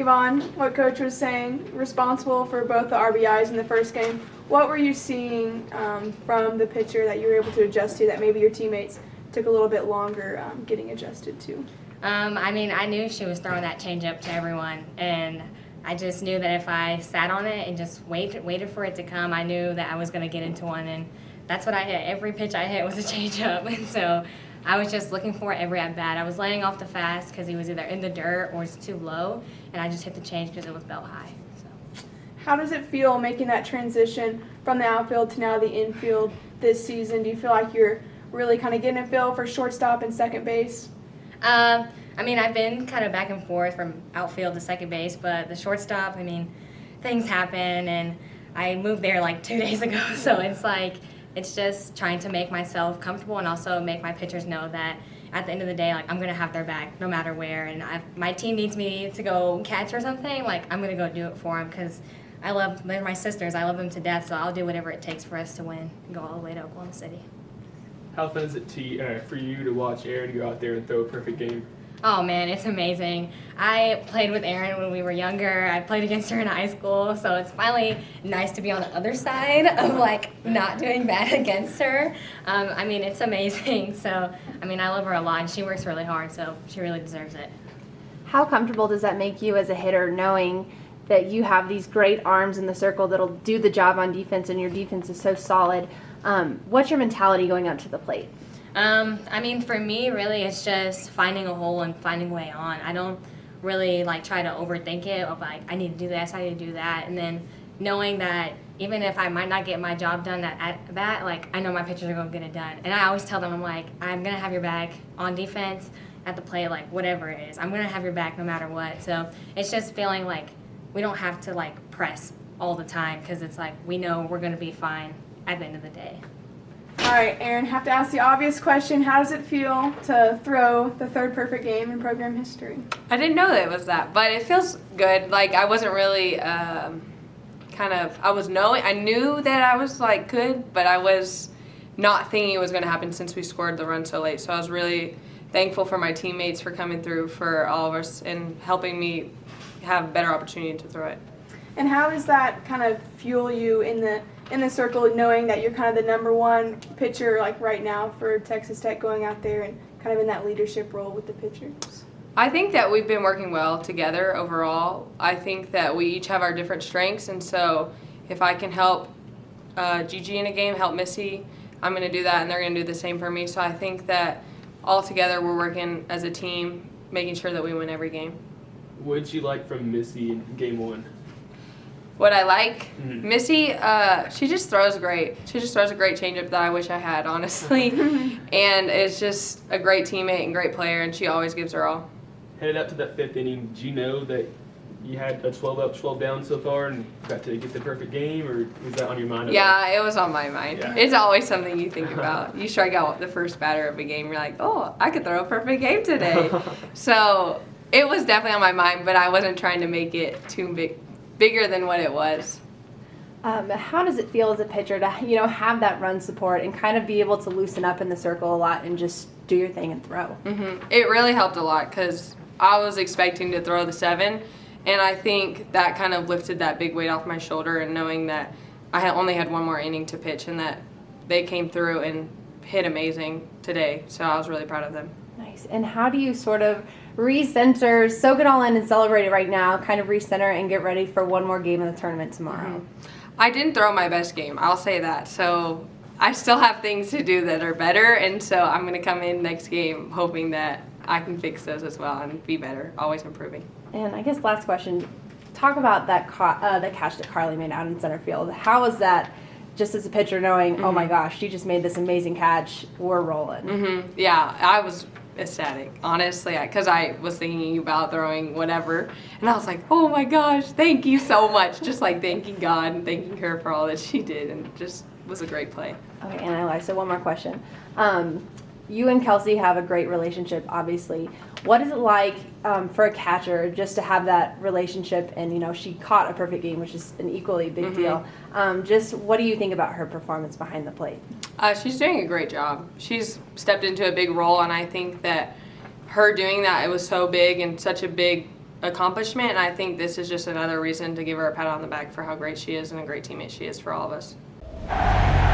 Yvonne, what Coach was saying, responsible for both the RBIs in the first game. What were you seeing from the pitcher that you were able to adjust to that maybe your teammates took a little bit longer getting adjusted to? I knew she was throwing that changeup to everyone, and I just knew that if I sat on it and just waited for it to come, I knew that I was going to get into one, and that's what I hit. Every pitch I hit was a changeup, and so I was just looking for it every at-bat. I was laying off the fast because he was either in the dirt or it's too low, and I just hit the change because it was belt high. So. How does it feel making that transition from the outfield to now the infield this season? Do you feel like you're really kind of getting a feel for shortstop and second base? I've been kind of back and forth from outfield to second base, but the shortstop, things happen, and I moved there like 2 days ago, so it's just trying to make myself comfortable and also make my pitchers know that at the end of the day, I'm going to have their back no matter where, and if my team needs me to go catch or something, I'm going to go do it for them because they're my sisters. I love them to death, so I'll do whatever it takes for us to win and go all the way to Oklahoma City. How fun is it for you to watch Aaron go out there and throw a perfect game? Oh man, it's amazing. I played with Erin when we were younger. I played against her in high school, so it's finally nice to be on the other side of not doing bad against her. It's amazing. So, I love her a lot, and she works really hard, so she really deserves it. How comfortable does that make you as a hitter knowing that you have these great arms in the circle that'll do the job on defense and your defense is so solid? What's your mentality going up to the plate? For me, really, it's just finding a hole and finding a way on. I don't really try to overthink it of I need to do this, I need to do that, and then knowing that even if I might not get my job done at bat, I know my pitchers are going to get it done. And I always tell them, I'm going to have your back on defense, at the plate, whatever it is. I'm going to have your back no matter what. So it's just feeling we don't have to press all the time because it's we know we're going to be fine at the end of the day. All right, Aaron, have to ask the obvious question. How does it feel to throw the third perfect game in program history? I didn't know that it was that, but it feels good. I wasn't really I knew that I was good, but I was not thinking it was going to happen since we scored the run so late. So I was really thankful for my teammates for coming through for all of us and helping me have a better opportunity to throw it. And how does that kind of fuel you in the circle, knowing that you're kind of the number one pitcher right now for Texas Tech, going out there and kind of in that leadership role with the pitchers? I think that we've been working well together overall. I think that we each have our different strengths, and so if I can help Gigi in a game, help Missy, I'm going to do that, and they're going to do the same for me. So I think that all together we're working as a team, making sure that we win every game. What did you like from Missy in game one? What I like, Missy, she just throws great. She just throws a great changeup that I wish I had, honestly. And is just a great teammate and great player, and she always gives her all. Headed up to that fifth inning, do you know that you had a 12 up, 12 down so far and got to get the perfect game, or was that on your mind? Yeah, it was on my mind. Yeah. It's always something you think about. You strike out the first batter of a game, you're like, oh, I could throw a perfect game today. So it was definitely on my mind, but I wasn't trying to make it too bigger than what it was. How does it feel as a pitcher to have that run support and kind of be able to loosen up in the circle a lot and just do your thing and throw? It really helped a lot because I was expecting to throw the 7, and I think that kind of lifted that big weight off my shoulder, and knowing that I only had one more inning to pitch and that they came through and hit amazing today, so I was really proud of them. Nice. And how do you sort of recenter, soak it all in and celebrate it right now, kind of recenter and get ready for one more game in the tournament tomorrow? I didn't throw my best game, I'll say that. So I still have things to do that are better, and so I'm going to come in next game hoping that I can fix those as well and be better, always improving. And I guess last question, talk about that the catch that Carly made out in center field. How was that, just as a pitcher, knowing, oh my gosh, she just made this amazing catch, we're rolling? Yeah, I was ecstatic, honestly, because I was thinking about throwing whatever, and I was like, oh my gosh, thank you so much, just thanking God and thanking her for all that she did, and just was a great play. Okay, and I lied, so one more question. You and Kelsey have a great relationship, obviously. What is it like for a catcher just to have that relationship, and she caught a perfect game, which is an equally big deal. Just what do you think about her performance behind the plate? She's doing a great job. She's stepped into a big role, and I think that her doing that, it was so big and such a big accomplishment, and I think this is just another reason to give her a pat on the back for how great she is and a great teammate she is for all of us.